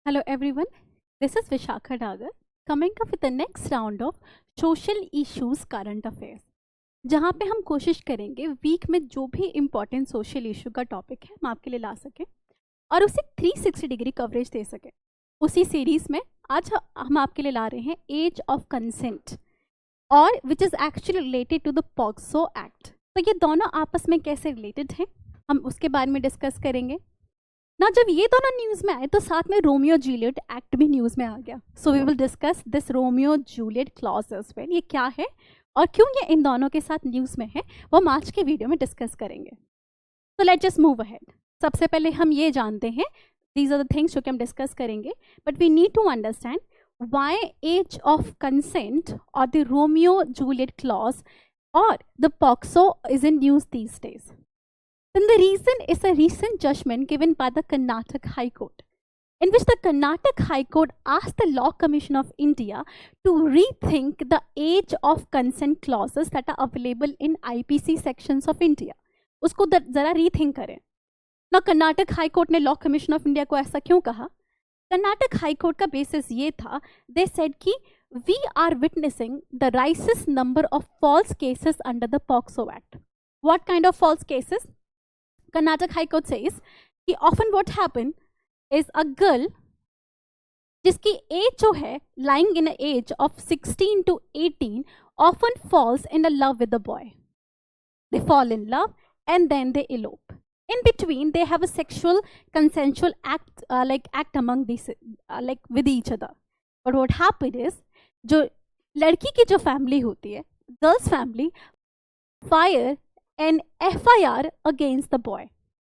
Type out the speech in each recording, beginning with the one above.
Hello everyone, this is Vishakha Dagar coming up with the next round of social issues current affairs जहाँ पे हम कोशिश करेंगे week में जो भी इम्पोर्टेंट सोशल इशू का टॉपिक है हम आपके लिए ला सकें और उसे 360 डिग्री कवरेज दे सकें। उसी सीरीज में आज हम आपके लिए ला रहे हैं एज ऑफ कंसेंट और which is actually related to the POCSO act. तो ये दोनों आपस में कैसे रिलेटेड हैं हम उसके बारे में डिस्कस करेंगे ना। जब ये दोनों न्यूज़ में आए तो साथ में रोमियो जूलियट एक्ट भी न्यूज़ में आ गया। So we will discuss this Romeo Juliet clause as well. ये क्या है और क्यों ये इन दोनों के साथ न्यूज़ में है वो हम आज के वीडियो में डिस्कस करेंगे। तो लेट जस्ट मूव अहेड। सबसे पहले हम ये जानते हैं दीज आर द थिंग्स जो कि हम डिस्कस करेंगे, but we need to understand why age of consent और द रोमियो जूलियट क्लॉज और the POCSO is in news these days. Then the reason is a recent judgment given by the Karnataka High Court, in which the Karnataka High Court asked the Law Commission of India to rethink the age of consent clauses that are available in IPC sections of India. उसको ज़रा rethink करें ना। Karnataka high court ने law commission of India को ऐसा क्यों कहा? Karnataka high court का बेसिस ये था, दे सेड कि we are witnessing the rises number of false cases under the POCSO act. What kind of false cases? Karnataka High Court says कि often what happen is a girl जिसकी as जो है lying in an age of 16 to 18 often falls in a love with a boy. They fall in love and then they elope. In between they have a sexual consensual act among these with each other. But what happened is जो लड़की की जो family होती है, girls family, fire an FIR against the boy.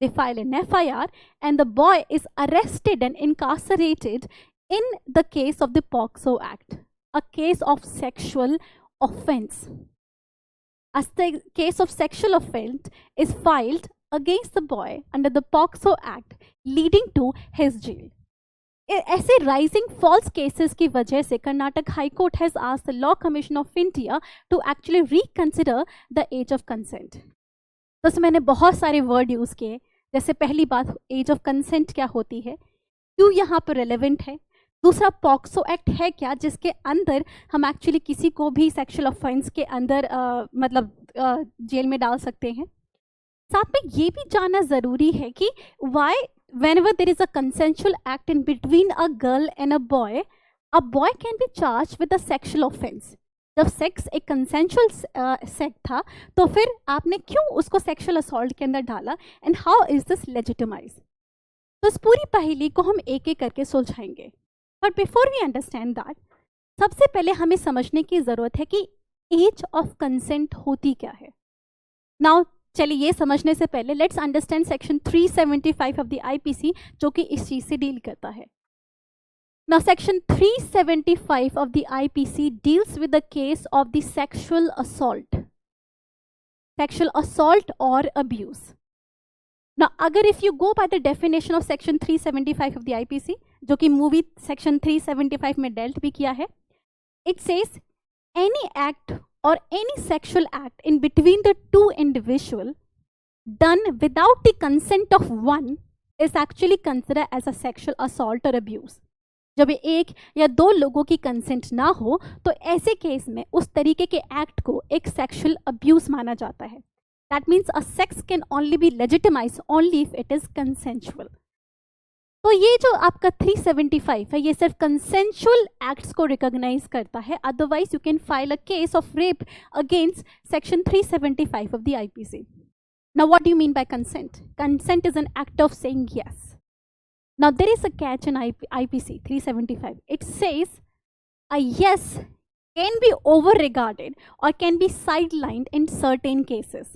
They file an FIR and the boy is arrested and incarcerated in the case of the POCSO Act, a case of sexual offense. As the case of sexual offense is filed against the boy under the POCSO Act, leading to his jail. ऐसे rising false cases की वजह से Karnataka high court has asked the law commission of India to actually reconsider the age of consent. तो उसमें मैंने बहुत सारे word use किए, जैसे पहली बात एज ऑफ कंसेंट क्या होती है, क्यों यहाँ पर रेलेवेंट है। दूसरा पॉक्सो एक्ट है क्या, जिसके अंदर हम एक्चुअली किसी को भी सेक्सुअल ऑफेंस के अंदर जेल में डाल सकते हैं। साथ में ये भी जानना ज़रूरी है कि Y whenever there is a consensual act in between a girl and a boy can be charged with a sexual offense. जब सेक्स एक कंसेंशुअल सेक्स था तो फिर आपने क्यों उसको सेक्सुअल असॉल्ट के अंदर डाला and how is this legitimize? तो इस पूरी पहेली को हम एक एक करके सुलझाएंगे। But before we understand that, सबसे पहले हमें समझने की ज़रूरत है कि एज ऑफ कंसेंट होती क्या है। नाउ चलिए ये समझने से पहले let's understand section 375 of the IPC जो कि इस चीज से डील करता है। Now section 375 of the IPC deals with the case of the sexual assault और अब्यूज। नाउ अगर if you go by the definition of section 375 of the IPC जो कि मूवी सेक्शन 375 में डेल्ट भी किया है, it says any act or any sexual act in between the two individual done without the consent of one is actually considered as a sexual assault or abuse. जब एक या दो लोगों की कंसेंट ना हो तो ऐसे केस में उस तरीके के एक्ट को एक सेक्सुअल अब्यूज माना जाता है। That means a sex can only be legitimize only if it is consensual. तो ये जो आपका 375 है ये सिर्फ कंसेंशुअल एक्ट्स को रिकॉग्नाइज करता है, otherwise you can file a case of rape against section 375 of the IPC. Now what do you mean by consent? Consent is an act of saying yes. Now there is a catch in IPC 375. It says a yes can be over regarded or can be sidelined in certain cases.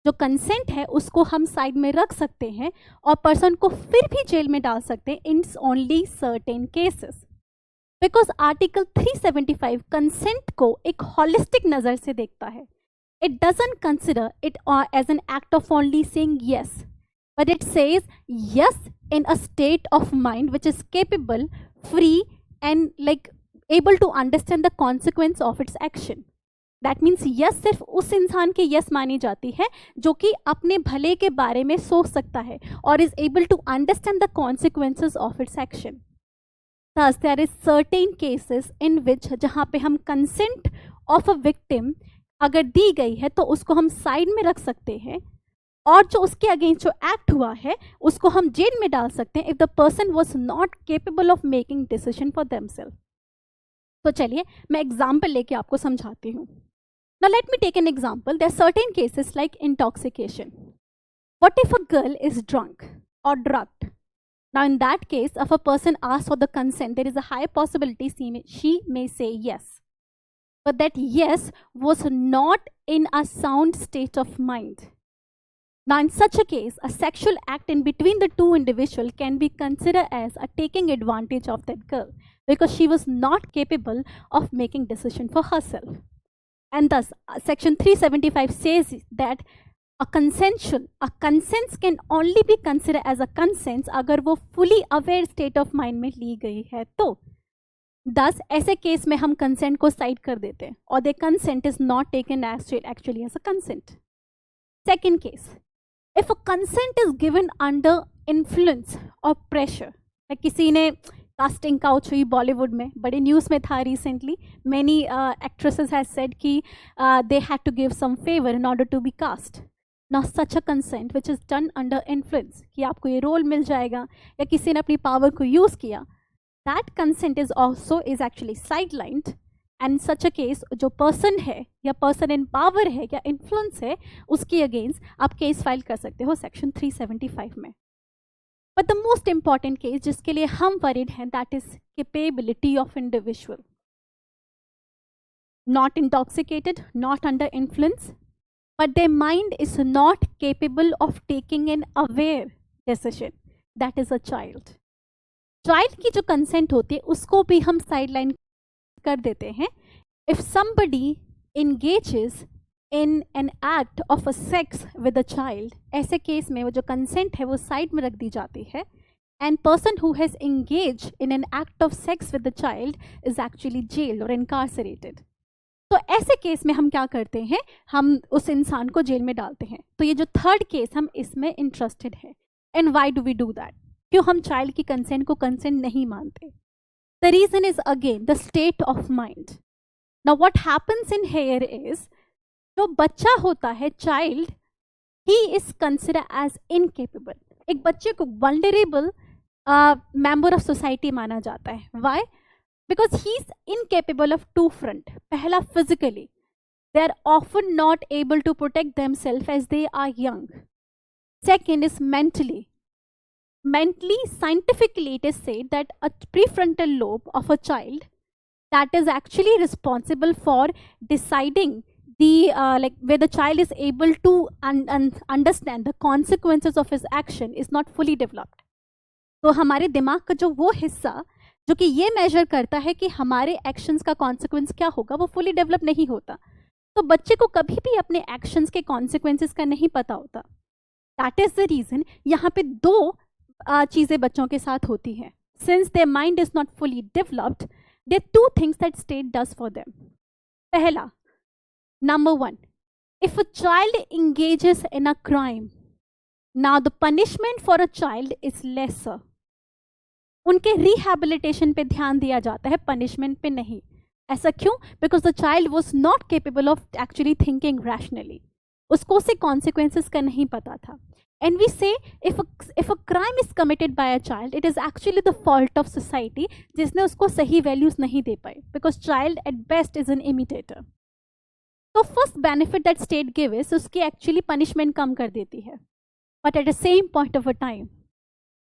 जो consent है उसको हम side में रख सकते हैं और person को फिर भी जेल में डाल सकते हैं in only certain cases, because article 375 consent को एक हॉलिस्टिक नज़र से देखता है। It doesn't consider it as an act of only saying yes, but it says yes in a state of mind which is capable, free and able to understand the consequence of its action. That means yes सिर्फ उस इंसान की yes मानी जाती है जो कि अपने भले के बारे में सोच सकता है और is able to understand the consequences of its action. Thus, there is certain cases in which जहाँ पे हम consent of a victim अगर दी गई है तो उसको हम साइड में रख सकते हैं, और जो उसके अगेंस्ट जो एक्ट हुआ है उसको हम जेल में डाल सकते हैं if the person was not capable of making decision for themselves. तो चलिए मैं एग्जाम्पल लेके आपको समझाती हूँ। Now let me take an example. There are certain cases like intoxication. What if a girl is drunk or drugged? Now in that case, if a person asks for the consent, there is a high possibility she may say yes. But that yes was not in a sound state of mind. Now in such a case, a sexual act in between the two individuals can be considered as a taking advantage of that girl because she was not capable of making decision for herself. And thus, Section 375 says that a consent can only be considered as a consent अगर वो fully aware state of mind में ली गई है तो। Thus, ऐसे case में हम consent को साइड कर देते हैं और the consent is not taken actually as a consent. Second case, if a consent is given under influence or pressure, किसी ने कास्टिंग काउच हुई बॉलीवुड में, बड़े न्यूज़ में था recently, many actresses has said कि they had to give some favour in order to be cast. Now such a consent which is done under influence कि आपको ये रोल मिल जाएगा या किसी ने अपनी पावर को यूज़ किया, that consent is also is actually side lined. And such a case जो पर्सन है या पर्सन इन पावर है या इन्फ्लुएंस है उसके अगेंस्ट आप केस फाइल कर सकते हो सेक्शन 375 में। But the most important case जिसके लिए हम worried हैं, that is capability of individual. Not intoxicated, not under influence, but their mind is not capable of taking an aware decision. That is a child. Child की जो consent होती है उसको भी हम sideline कर देते हैं. If somebody engages in an act of a sex with a child, ऐसे केस में वो जो कंसेंट है वो साइड में रख दी जाती है and person who has engaged in an act of sex with the child is actually jailed or incarcerated. तो ऐसे केस में हम क्या करते हैं, हम उस इंसान को जेल में डालते हैं। तो ये जो थर्ड केस हम इसमें इंटरेस्टेड है। And why do we do that? क्यों हम चाइल्ड की कंसेंट को कंसेंट नहीं मानते? The reason is again the state of mind. Now what happens in here is, जो बच्चा होता है child, he is consider as incapable. एक बच्चे को वल्नरेबल मेंबर ऑफ सोसाइटी माना जाता है। Why? Because he is incapable of to front. पहला physically, they are often not able to protect themselves as they are young. Second is mentally. Mentally, scientifically, it is said that a prefrontal lobe of a child that is actually responsible for deciding the where the child is able to understand the consequences of his action is not fully developed. तो हमारे दिमाग का जो वो हिस्सा जो कि ये मेजर करता है कि हमारे एक्शंस का कॉन्सिक्वेंस क्या होगा, वो फुली डेवलप नहीं होता। तो बच्चे को कभी भी अपने एक्शंस के कॉन्सिक्वेंसेस का नहीं पता होता। दैट इज द रीजन यहाँ पे दो चीज़ें बच्चों के साथ होती हैं। Since their mind is not fully developed, there two things that state does for them. पहला, number one, if a child engages in a crime, now the punishment for a child is lesser. उनके rehabilitation पे ध्यान दिया जाता है, punishment पे नहीं। ऐसा क्यों? Because the child was not capable of actually thinking rationally. उसको उससे कॉन्सिक्वेंसेस का नहीं पता था। And we say if a crime is committed by a child, it is actually the fault of society जिसने उसको सही values नहीं दे पाए, because child at best is an imitator. तो first benefit that state gives उसकी actually punishment कम कर देती है, but at the same point of a time,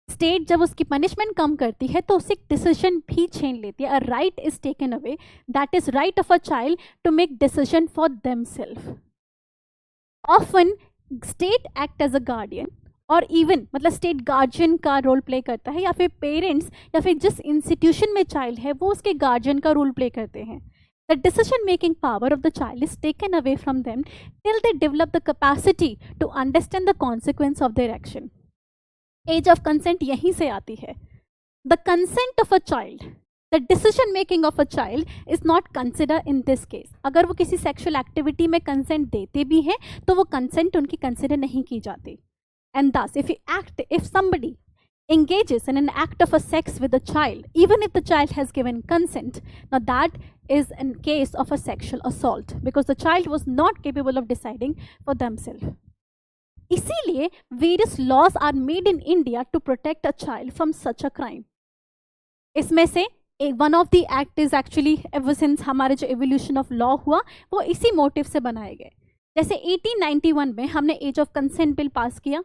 state जब उसकी punishment कम करती है तो उसे decision भी छीन लेती है। A right is taken away, that is right of a child to make decision for themselves. Often state act as a guardian और इवन मतलब स्टेट गार्जियन का रोल प्ले करता है, या फिर पेरेंट्स या फिर जिस इंस्टीट्यूशन में चाइल्ड है वो उसके गार्जियन का रोल प्ले करते हैं। The decision making power of the child is taken away from them till they develop the capacity to understand the consequence of their action. Age of consent यहीं से आती है। The consent of a child, the decision making of a child is not consider in this case. अगर वो किसी sexual activity में consent देते भी हैं तो वो कंसेंट उनकी कंसिडर नहीं की जाती। एंड दस if somebody engages in an act of a sex with a child, even if the child has given consent, now that is in case of a sexual assault because the child was not capable of deciding for themselves. इसीलिए various laws are made in India to protect a child from such a crime. इसमें से one of the act is actually ever since हमारे जो evolution of law हुआ वो इसी motive से बनाए गए. जैसे 1891 में हमने age of consent bill pass किया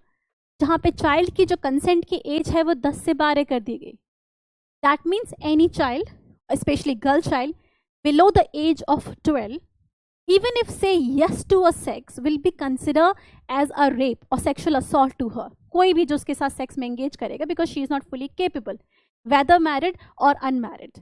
जहाँ पे चाइल्ड की जो कंसेंट की एज है वो 10 से 12 कर दी गई. That means any child specially girl child below the age of 12 even if say yes to a sex will be considered as a rape or sexual assault to her. कोई भी जो उसके साथ सेक्स में एंगेज करेगा because she is not fully capable, whether married or unmarried.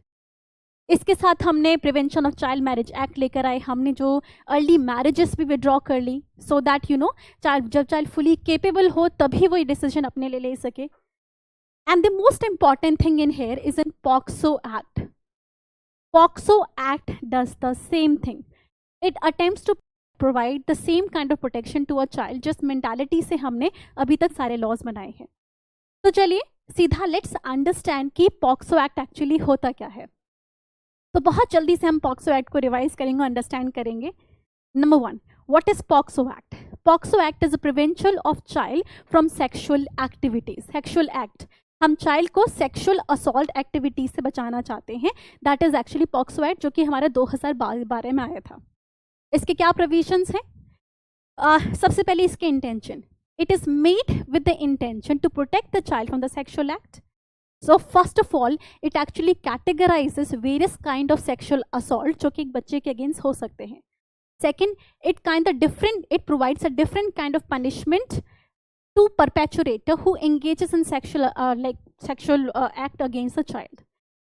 इसके साथ हमने prevention of child marriage act लेकर आए. हमने जो अर्ली मैरिजेस भी विड्रॉ कर ली so that you know child जब चाइल्ड फुली केपेबल हो तभी वो डिसीजन अपने लिए ले सके. And the most important thing in here is in POCSO act. POCSO act does the same thing. It attempts to provide the same kind of protection to a child. जिस mentality से हमने अभी तक सारे लॉज बनाए हैं. तो चलिए सीधा लेट्स अंडरस्टैंड कि पॉक्सो एक्ट एक्चुअली होता क्या है. तो बहुत जल्दी से हम पॉक्सो एक्ट को रिवाइज करेंगे, अंडरस्टैंड करेंगे. Number 1, what is POCSO act? POCSO act is a prevention of child from sexual activities. Sexual act, हम चाइल्ड को सेक्सुअल असॉल्ट एक्टिविटीज से बचाना चाहते हैं. That is actually POCSO act जो कि हमारे 2012 में आया था. इसके क्या प्रोविजंस हैं? सबसे पहले इसके intention. It is made with the intention to protect the child from the sexual act. So first of all it actually categorizes various kind of sexual assault जो कि एक बच्चे के अगेंस्ट हो सकते हैं. Second, it provides a different kind of punishment to perpetrator who engages in sexual act against the child.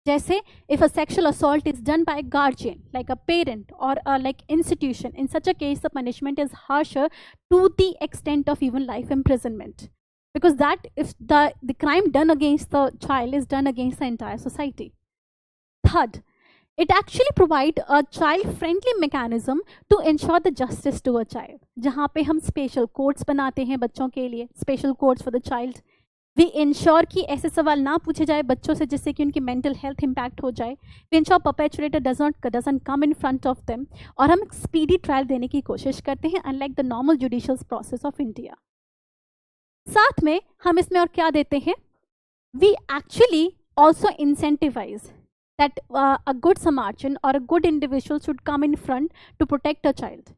जैसे if a sexual assault is done by a guardian like a parent or like institution, in such a case the punishment is harsher to the extent of even life imprisonment, because that if the crime done against the child is done against the entire society. Third, it actually provide a child friendly mechanism to ensure the justice to a child. जहाँ पे हम special courts बनाते हैं बच्चों के लिए, special courts for the child. We ensure कि ऐसे सवाल ना पूछे जाए बच्चों से जिससे कि उनकी मेंटल हेल्थ इंपैक्ट हो जाए. We ensure perpetrator doesn't come in front of them. और हम स्पीडी ट्रायल देने की कोशिश करते हैं unlike the normal judicial process of India. साथ में हम इसमें और क्या देते हैं? We actually also incentivize that a good Samaritan or a good individual should come in front to protect a child,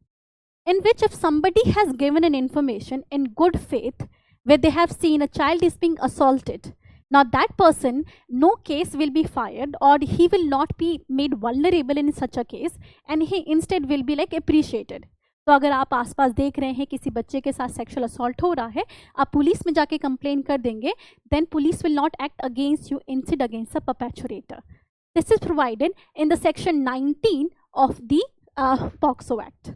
in which if somebody has given an information in good faith where they have seen a child is being assaulted, now that person, no case will be fired or he will not be made vulnerable in such a case and he instead will be like appreciated. तो अगर आप आसपास देख रहे हैं किसी बच्चे के साथ सेक्सुअल असॉल्ट हो रहा है, आप पुलिस में जाके कंप्लेन कर देंगे, then police will not act against you, instead against the perpetrator. This is provided in the section 19 of the POCSO Act.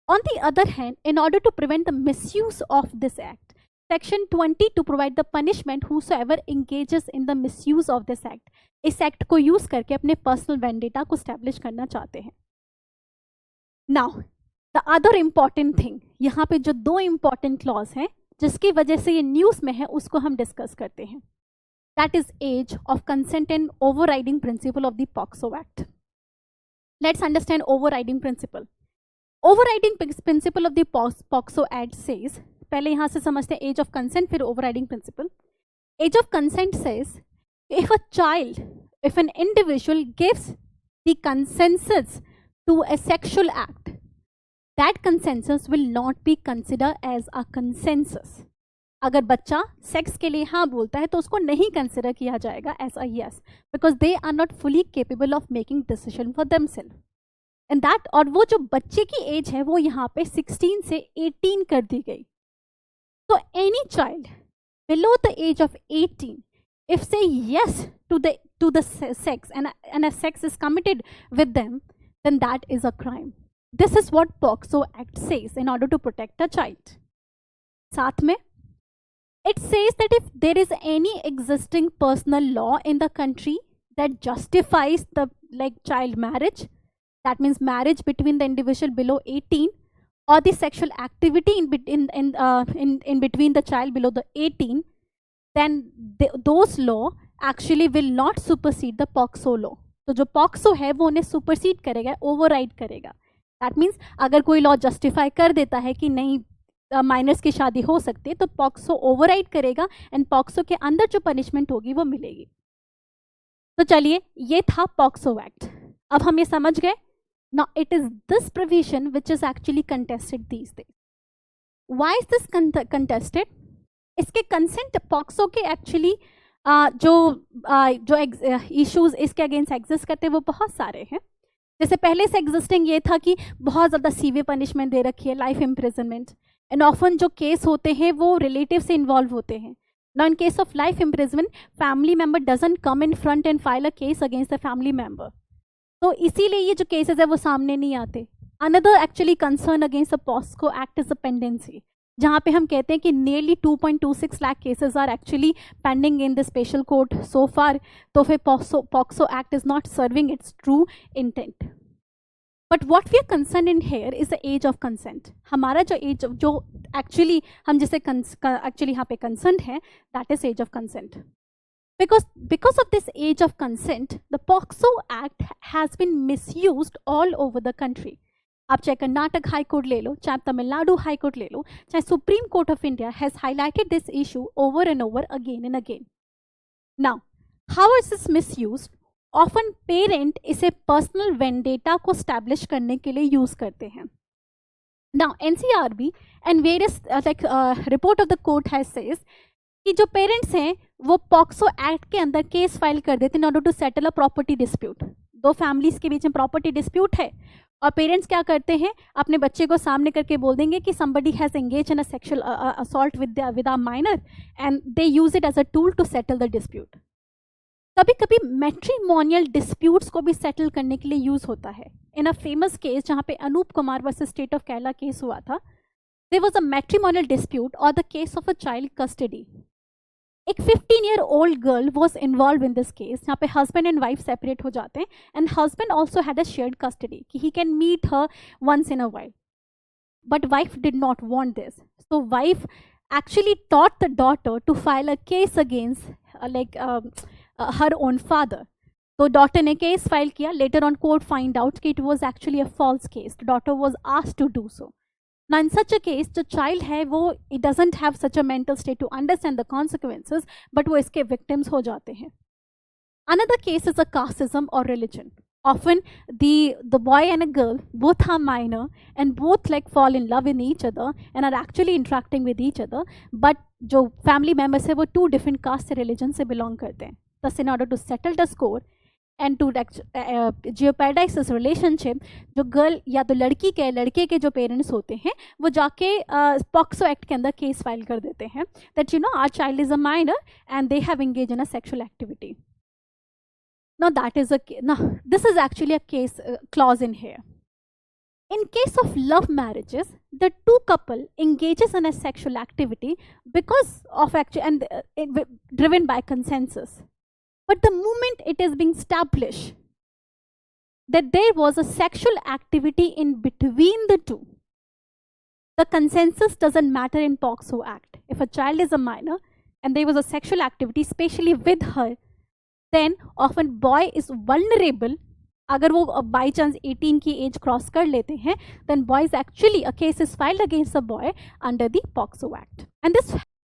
On the other hand, in order to prevent the misuse of this act, section 20 to provide the punishment whosoever engages in the misuse of this act. इस act को use करके अपने personal vendetta को establish करना चाहते हैं. Now, the other important thing, यहाँ पे जो दो important laws हैं जिसकी वजह से ये न्यूज में है उसको हम डिस्कस करते हैं. That is age of consent and overriding principle of the POCSO Act. Let's understand overriding principle. Overriding principle of the POCSO Act says, पहले यहाँ से समझते हैं age of consent फिर overriding principle. Age of consent says, if an individual gives the consensus to a sexual act, that consensus will not be considered as a consensus. अगर बच्चा sex के लिए हाँ बोलता है तो उसको नहीं कंसिडर किया जाएगा as a yes, because they are not fully capable of making decision for themselves. And that, और वो जो बच्चे की एज है वो यहाँ पे 16 से 18 कर दी गई. तो any child below the age of 18 if say yes to the sex and sex is committed with them, then that is a crime. This is what POCSO act says in order to protect a child. साथ में it says that if there is any existing personal law in the country that justifies the child marriage, that means marriage between the individual below 18 or the sexual activity in between the child below the 18, then those law actually will not supersede the POCSO law. तो जो POCSO है वो उन्हें supersede करेगा, override करेगा. That means अगर कोई law justify कर देता है कि नहीं माइनर्स की शादी हो सकती है, तो पॉक्सो ओवरराइड करेगा एंड पॉक्सो के अंदर जो पनिशमेंट होगी वो मिलेगी. तो चलिए, ये था पॉक्सो एक्ट. अब हम ये समझ गए. Now it is this provision which is actually contested these days. Why is this contested? इसके कंसेंट पॉक्सो के एक्चुअली जो इश्यूज इसके अगेंस्ट एग्जिस्ट करते हैं वो बहुत सारे हैं. जैसे पहले से एग्जिस्टिंग ये था कि बहुत ज़्यादा सीवियर पनिशमेंट दे रखी है, लाइफ इम्प्रिजनमेंट. एंड ऑफन जो केस होते हैं वो रिलेटिव से इन्वॉल्व होते हैं. Now in case of life imprisonment, family member doesn't come in front end file a case against the family member. तो इसीलिए ये जो केसेस है वो सामने नहीं आते. Another actually concern against the POCSO act is the pendency, जहाँ पे हम कहते हैं कि nearly 2.26 lakh cases are actually pending in the special court so far. तो फिर POCSO act is not serving its true intent. But what we are concern in here is the age of consent. हमारा जो as जो actually हम जिसे actually यहाँ पे concern है, that is age of consent. Because of this age of consent, the POCSO Act has been misused all over the country. आप चाहे कर्नाटक हाई कोर्ट ले लो, चाहे तमिलनाडु हाई कोर्ट ले लो, चाहे supreme court of India has highlighted this issue over and over again and again. Now how is this misused? Often parent इसे personal vendetta को establish करने के लिए यूज करते हैं. Now NCRB and various report of the court has says कि जो parents हैं वो पॉक्सो एक्ट के अंदर केस फाइल कर देते हैं in order to settle a property dispute. दो फैमिलीज के बीच में प्रॉपर्टी डिस्प्यूट है और पेरेंट्स क्या करते हैं, अपने बच्चे को सामने करके बोल देंगे कि somebody has engaged in a sexual assault with a minor and they use it as a tool to settle the dispute. कभी कभी मैट्रीमोनियल डिस्प्यूट्स को भी सेटल करने के लिए यूज होता है. इन अ फेमस केस जहाँ पे Anup Kumar versus state of Kerala case हुआ था, there was a matrimonial dispute और the case of a child custody. एक 15-year-old girl was involve in this case, जहाँ पे हस्बैंड एंड वाइफ सेपरेट हो जाते हैं and husband also had a shared custody कि he can meet her once in a while. But wife did not want this, so wife actually taught the daughter to file a case against her own father. तो daughter ने case file किया. Later on court find out कि it was actually a false case. The daughter was asked to do so. Now in such a case जो child है वो it doesn't have such a mental state to understand the consequences, but वो इसके victims हो जाते हैं. Another case is a casteism or religion. Often the boy and a girl both are minor and both fall in love in each other and are actually interacting with each other, but जो family members है वो two different caste से religion से belong करते हैं. Thus in order to settle the score and to jeopardize this relationship, जो girl या तो लड़की के लड़के के जो पेरेंट्स होते हैं वो जाके पॉक्सो एक्ट के अंदर केस फाइल कर देते हैं that our child is a minor and they have engaged in a sexual activity. Now this is actually a case clause in here. In case of love marriages, the two couple engages in a sexual activity because of driven by consensus. But the moment it is being established that there was a sexual activity in between the two, the consensus doesn't matter in POCSO Act. If a child is a minor and there was a sexual activity, especially with her, then often boy is vulnerable. अगर वो by chance 18 की as cross कर लेते हैं, then boy is actually a case is filed against the boy under the POCSO Act. And this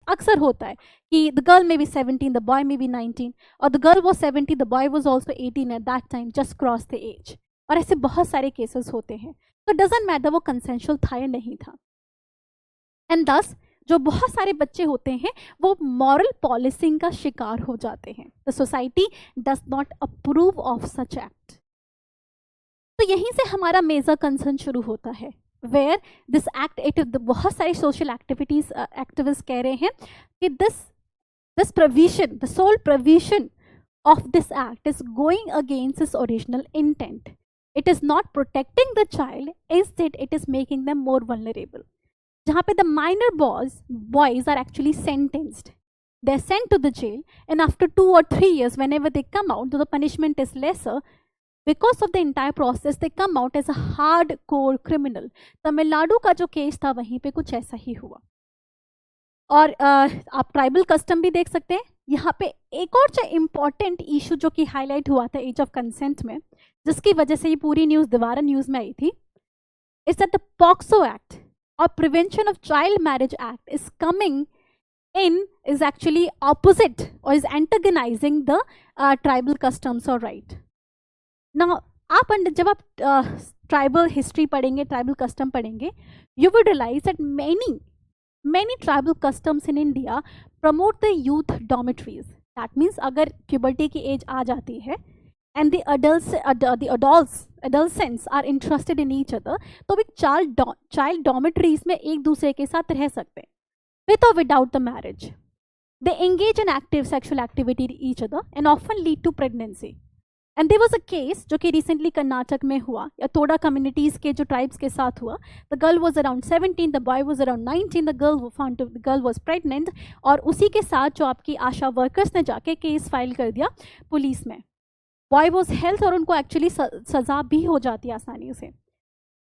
अक्सर होता है कि the girl may be 17, the boy may be 19, or the girl was 17, the boy was also 18 at that time, just crossed the age. और ऐसे बहुत सारे cases होते हैं. तो doesn't matter वो consensual था या नहीं था. And thus जो बहुत सारे बच्चे होते हैं वो मॉरल पॉलिसिंग का शिकार हो जाते हैं. The society does not approve of such act. तो यहीं से हमारा मेजर कंसर्न शुरू होता है, वेयर दिस एक्ट बहुत सारी सोशल एक्टिविटीज एक्टिविस्ट कह रहे हैं कि this provision, the sole provision of this act is going against its original intent. It is not protecting the child, instead it is making them more vulnerable. जहाँ पे the minor boys are actually sentenced. They're sent to the jail and after 2 or 3 years, whenever they come out, the punishment is lesser. Because of the entire process, they come out as a hardcore criminal. Tamil Nadu का जो case था वहीं पे कुछ ऐसा ही हुआ. और आप ट्राइबल कस्टम भी देख सकते हैं। यहाँ पे एक और जो इम्पॉर्टेंट इशू जो कि हाईलाइट हुआ था एज ऑफ कंसेंट में, जिसकी वजह से ये पूरी न्यूज़ दोबारा न्यूज़ में आई थी, is that the POCSO act और prevention of child marriage act is coming in is actually opposite or is antagonizing the tribal customs or right. Now जब आप ट्राइबल हिस्ट्री पढ़ेंगे, ट्राइबल कस्टम पढ़ेंगे, you would realize that many tribal customs in India promote the youth dormitories. That means अगर puberty की as आ जाती है and the adolescents are interested in each other, तो भी child dormitories में एक दूसरे के साथ रह सकते हैं with or without the marriage. They engage in active sexual activity with each other and often lead to pregnancy. And there was a case जो कि recently कर्नाटक में हुआ, या थोड़ा communities के जो tribes के साथ हुआ. The girl was around 17, the boy was around 19, the girl was pregnant, और उसी के साथ जो आपकी आशा वर्कर्स ने जाके केस फाइल कर दिया पुलिस में. Boy was held और उनको एक्चुअली सजा भी हो जाती है आसानी से.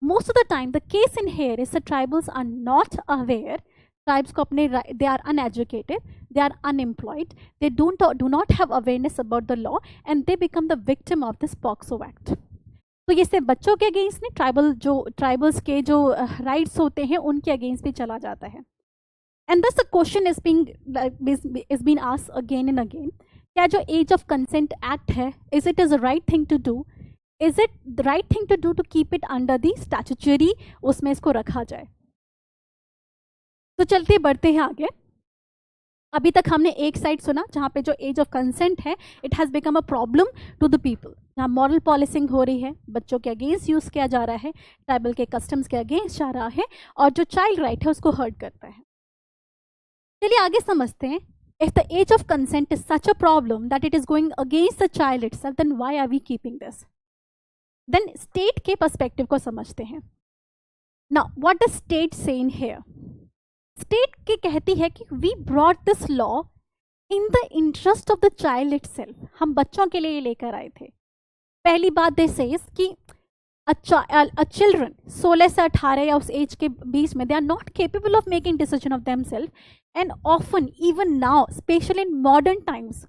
Most of the time the case in here is the tribals are not aware. Tribes को अपने they are uneducated, they are unemployed, they do not have awareness about the law and they become the victim of this POCSO Act. तो ये सिर्फ बच्चों के against नहीं, tribals के जो राइट्स होते हैं उनके अगेंस्ट भी चला जाता है. And thus the question has been asked again and again, क्या जो एज ऑफ कंसेंट एक्ट है, is it is the right thing to do? Is it the right thing to do to keep it under the statutory, उसमें इसको रखा जाए? तो चलते बढ़ते हैं आगे. अभी तक हमने एक साइड सुना जहाँ पे जो एज ऑफ कंसेंट है it has become a problem to the people, जहाँ मॉरल पॉलिसिंग हो रही है, बच्चों के अगेंस्ट यूज़ किया जा रहा है, ट्राइबल के कस्टम्स के अगेंस्ट जा रहा है और जो चाइल्ड राइट है उसको हर्ट करता है. चलिए आगे समझते हैं. If the age of consent is such a problem that it is going against the child itself, then why are we keeping this? Then state के पर्सपेक्टिव को समझते हैं. नाउ व्हाट डज स्टेट से इन हियर? स्टेट के कहती है कि we brought this law in the interest of the child itself. हम बच्चों के लिए लेकर आए थे. पहली बात दे सेज कि चिल्ड्रन 16 से 18 या उस एज के बीच में they are not capable of making decision of them self and often even now specially in modern times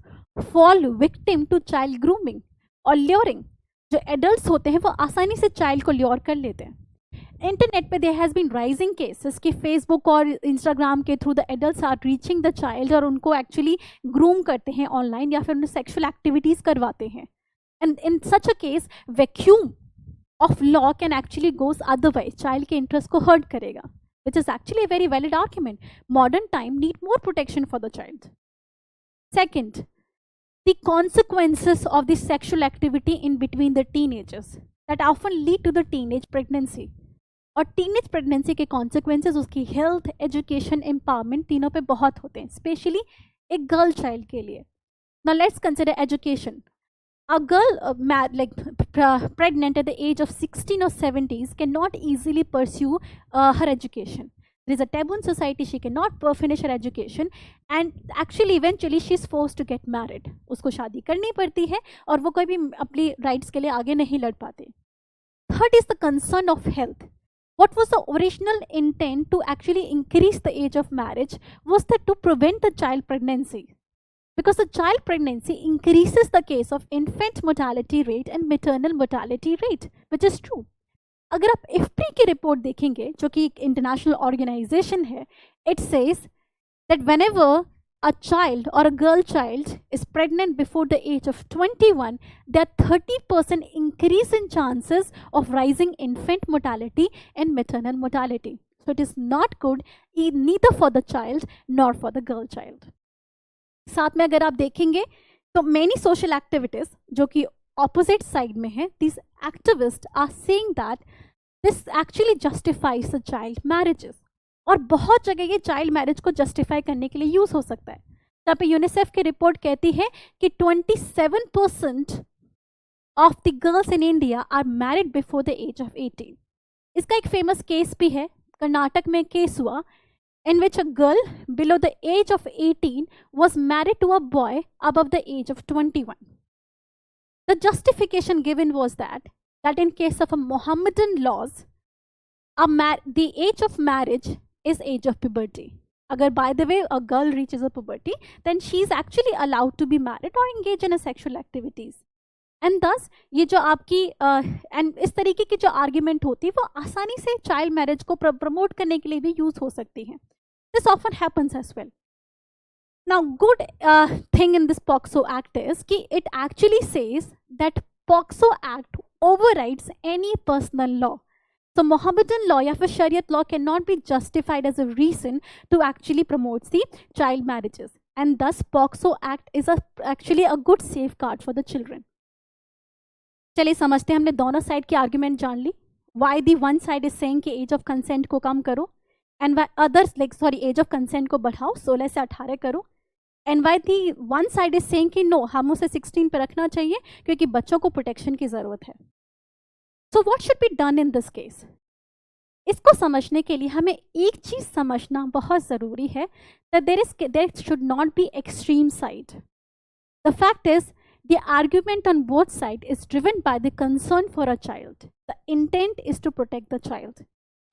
fall victim to child grooming और ल्योरिंग. जो एडल्ट होते हैं वो आसानी से चाइल्ड को ल्योर कर लेते हैं. इंटरनेट पे there has been rising cases कि फेसबुक और इंस्टाग्राम के through the adults are reaching the child और उनको एक्चुअली ग्रूम करते हैं ऑनलाइन या फिर उन्हें सेक्शुअल एक्टिविटीज़ करवाते हैं. And in such a case vacuum of law can actually goes otherwise, child के इंटरेस्ट को हर्ट करेगा, विच is actually a very valid argument. Modern time need more protection for the child. Second, the consequences of the sexual activity in between the teenagers that often lead to the teenage pregnancy. और teenage pregnancy के consequences उसकी health, education, empowerment तीनों पे बहुत होते हैं, specially एक girl child के लिए. Now let's consider education. A girl like pregnant at the age of 16 or 17 cannot easily pursue her education. There is a taboo in society, she cannot finish her education and actually eventually she is forced to get married. उसको शादी करनी पड़ती है और वो कोई भी अपनी राइट्स के लिए आगे नहीं लड़ पाते. Third is the concern of health. What was the original intent to actually increase the age of marriage was that to prevent the child pregnancy. Because the child pregnancy increases the case of infant mortality rate and maternal mortality rate, which is true. अगर आप IFPRI की report देखेंगे जो कि एक international organisation है, it says that whenever a child or a girl child is pregnant before the age of 21, there are 30% increase in chances of rising infant mortality and maternal mortality. So it is not good neither for the child nor for the girl child. साथ में अगर आप देखेंगे तो many social activities जो कि opposite side में है, these activists are saying that this actually justifies the child marriages. और बहुत जगह ये चाइल्ड मैरिज को जस्टिफाई करने के लिए यूज हो सकता है. जहाँ पे यूनिसेफ की रिपोर्ट कहती है कि 27% of the girls in India are married before the age of 18. इसका एक फेमस केस भी है, कर्नाटक में केस हुआ in which a girl below the age of 18 was married to a boy above the age of 21. The justification given was that in case of a Mohammedan laws, the age of marriage is age of puberty. अगर by the way a girl reaches a puberty, then she is actually allowed to be married or engage in a sexual activities. And thus ये जो आपकी and इस तरीके की जो argument होती है वो आसानी से चाइल्ड मैरिज को प्रमोट करने के लिए भी यूज हो सकती है. This often happens as well. Now, good thing in this POCSO Act is कि it actually says that POCSO Act overrides any personal law. So, Mohammedan law या फिर Shariat law cannot be justified as a reason to actually promote the child marriages. And thus, POCSO Act is actually a good safeguard for the children. चलिए समझते हैं, हमने दोनों side की argument जान ली. Why the one side is saying कि age of consent को कम करो, and why others like age of consent को बढ़ाओ, 16 से 18 करो. And why the one side is saying कि नो, हम उसे 16 पे रखना चाहिए क्योंकि बच्चों को प्रोटेक्शन की जरूरत है. So what should be done in this case? इसको समझने के लिए हमें एक चीज समझना बहुत जरूरी है, that there should not be extreme side. The fact is the argument on both sides is driven by the concern for a child. The intent is to protect the child.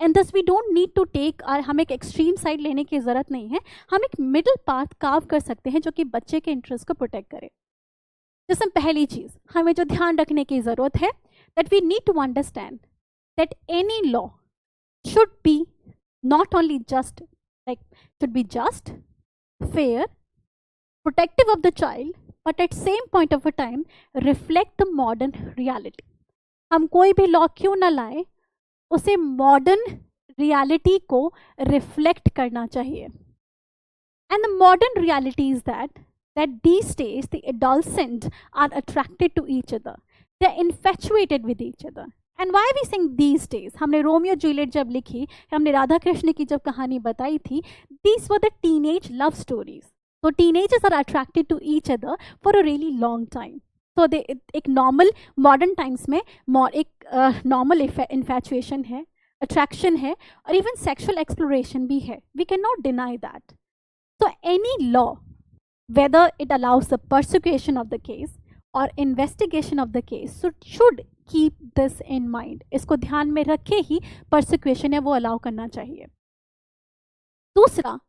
And thus we don't need to take, हम एक extreme side लेने की ज़रूरत नहीं है. हम एक middle path curve कर सकते हैं जो कि बच्चे के इंटरेस्ट को प्रोटेक्ट करे. जैसे पहली चीज़ हमें जो ध्यान रखने की ज़रूरत है, that we need to understand that any law should be not only just, like should be just, fair, protective of the child, but at same point of a time reflect the modern reality. हम कोई भी law क्यों ना लाए, उसे modern reality को reflect करना चाहिए. And the modern reality is that these days the adolescents are attracted to each other. They are infatuated with each other. And why are we saying these days? हमने Romeo Juliet जब लिखी, हमने राधा कृष्ण की जब कहानी बताई थी, these were the teenage love stories. So teenagers are attracted to each other for a really long time. So they एक normal modern times में एक normal infatuation है, attraction है, और even sexual exploration भी है. We cannot deny that. So any law, whether it allows the persecution of the case or investigation of the case, should keep this in mind. इसको ध्यान में रखे ही persecution है वो allow करना चाहिए. दूसरा,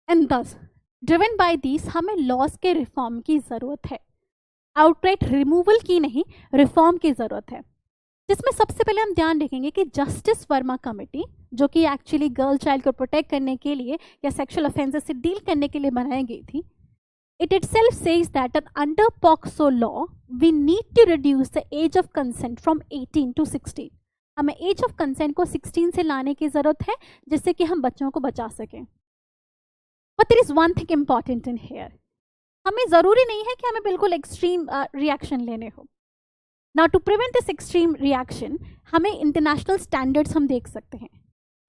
and thus driven by this हमें लॉज के रिफॉर्म की ज़रूरत है. आउटराइट रिमूवल की नहीं, रिफॉर्म की ज़रूरत है. जिसमें सबसे पहले हम ध्यान रखेंगे कि जस्टिस वर्मा कमेटी, जो कि एक्चुअली गर्ल चाइल्ड को प्रोटेक्ट करने के लिए या सेक्सुअल ऑफेंसेस से डील करने के लिए बनाई गई थी, it itself says that under POCSO law we need to reduce the age of consent from 18 to 16. हमें एज ऑफ कंसेंट को 16 से लाने की ज़रूरत है जिससे कि हम बच्चों को बचा सकें. But there is one thing important in here. हमें ज़रूरी नहीं है कि हमें बिल्कुल एक्सट्रीम रिएक्शन लेने हो. Now to prevent this extreme reaction, हमें इंटरनेशनल स्टैंडर्ड्स हम देख सकते हैं.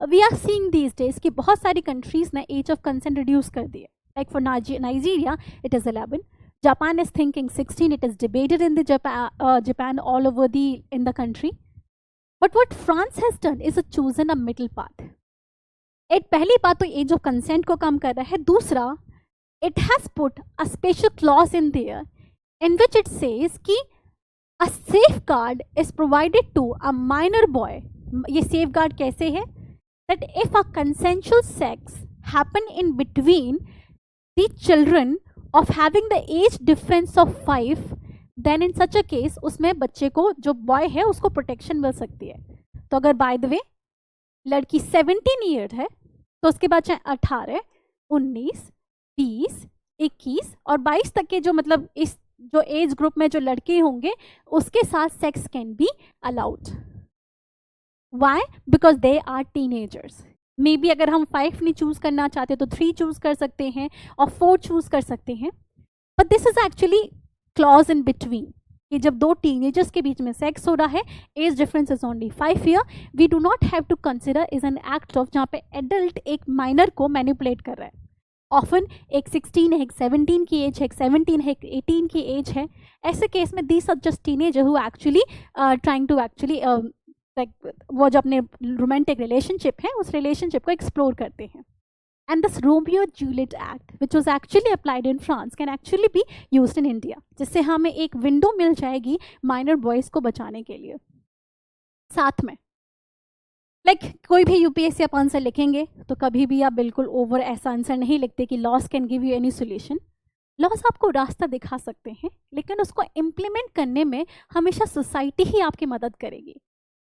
We are seeing these days कि बहुत सारी कंट्रीज ने एज ऑफ कंसेंट रिड्यूस कर दिया. Like for Nigeria, it is 11. Japan is thinking 16. It is debated in the Japan all over in the country. But what France has done is chosen a middle path. एक पहली बात तो as of consent को कम कर रहा है. दूसरा, it has put a special clause in there in which it says कि a safeguard is provided to a minor boy. ये सेफ गार्ड कैसे है? That if a consensual sex happen in between the children of having the age difference of 5, then in such a case उसमें बच्चे को, जो boy है, उसको protection मिल सकती है. तो अगर बाय द वे लड़की 17 ईयर है तो उसके बाद चाहे 18, 19, 20, 21 और 22 तक के जो मतलब इस जो एज ग्रुप में जो लड़के होंगे उसके साथ sex can be allowed. Why? Because they are teenagers. Maybe अगर हम 5 नहीं चूज करना चाहते तो 3 चूज कर सकते हैं और 4 चूज कर सकते हैं. But this is actually clause in between कि जब दो टीनेजर्स के बीच में सेक्स हो रहा है, age difference is only 5 year, we do not have to consider is an act of जहाँ पे एडल्ट एक माइनर को मैनिपुलेट कर रहा है. ऑफन एक 16 है, एक 17 की एज है, एक 17 है, एक 18 की एज है. ऐसे केस में these are just teenager who actually trying to actually वो जो अपने रोमांटिक रिलेशनशिप है उस रिलेशनशिप को एक्सप्लोर करते हैं. And this Romeo-Juliet Act, which was actually applied in France, can actually be used in India. जिससे हमें एक विंडो मिल जाएगी माइनर बॉयज़ को बचाने के लिए. साथ में कोई भी यूपीएससी आप आंसर लिखेंगे तो कभी भी आप बिल्कुल ओवर ऐसा आंसर नहीं लिखते कि loss can give you any solution. Loss आपको रास्ता दिखा सकते हैं, लेकिन उसको इम्प्लीमेंट करने में हमेशा सोसाइटी ही आपकी मदद करेगी।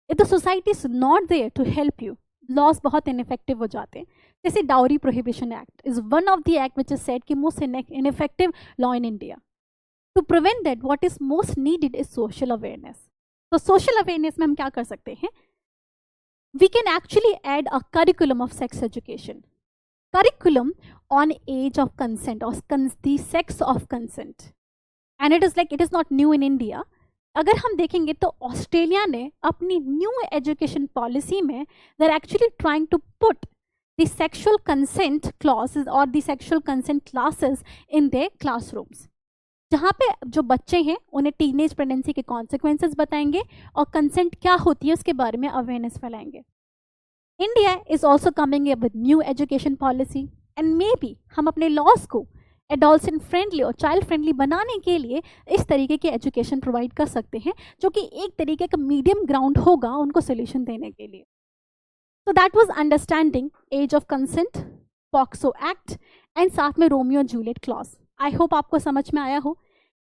If the society is not there to help you, laws बहुत इनइफेक्टिव हो जाते हैं। जैसे dowry prohibition act is one of the act which is said कि most ineffective law in India. To prevent that what is most needed is social awareness. तो social awareness में हम क्या कर सकते हैं? We can actually add a curriculum of sex education, curriculum on age of consent or the sex of consent, and it is not new in India. अगर हम देखेंगे तो ऑस्ट्रेलिया ने अपनी न्यू एजुकेशन पॉलिसी में they are actually trying to put the sexual consent clauses और the sexual consent classes in their classrooms, जहाँ पे जो बच्चे हैं उन्हें टीनेज प्रेगनेंसी के कॉन्सिक्वेंसेस बताएंगे और कंसेंट क्या होती है उसके बारे में अवेयरनेस फैलाएंगे। India is also coming with new education policy, and may be हम अपने लॉज को एडोलसेंट फ्रेंडली और चाइल्ड फ्रेंडली बनाने के लिए इस तरीके की एजुकेशन प्रोवाइड कर सकते हैं, जो कि एक तरीके का मीडियम ग्राउंड होगा उनको सोल्यूशन देने के लिए। तो that was understanding age of consent, POCSO act and साथ में Romeo Juliet clause. I hope आपको समझ में आया हो।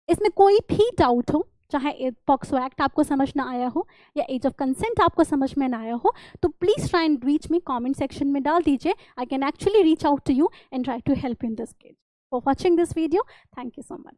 इसमें कोई भी डाउट हो, चाहे पॉक्सो एक्ट आपको समझ ना आया हो या एज ऑफ कंसेंट आपको समझ में ना आया हो, तो please try and reach me, comment section में डाल दीजिए। I can actually reach out to you and try to help in this case. For watching this video, thank you so much.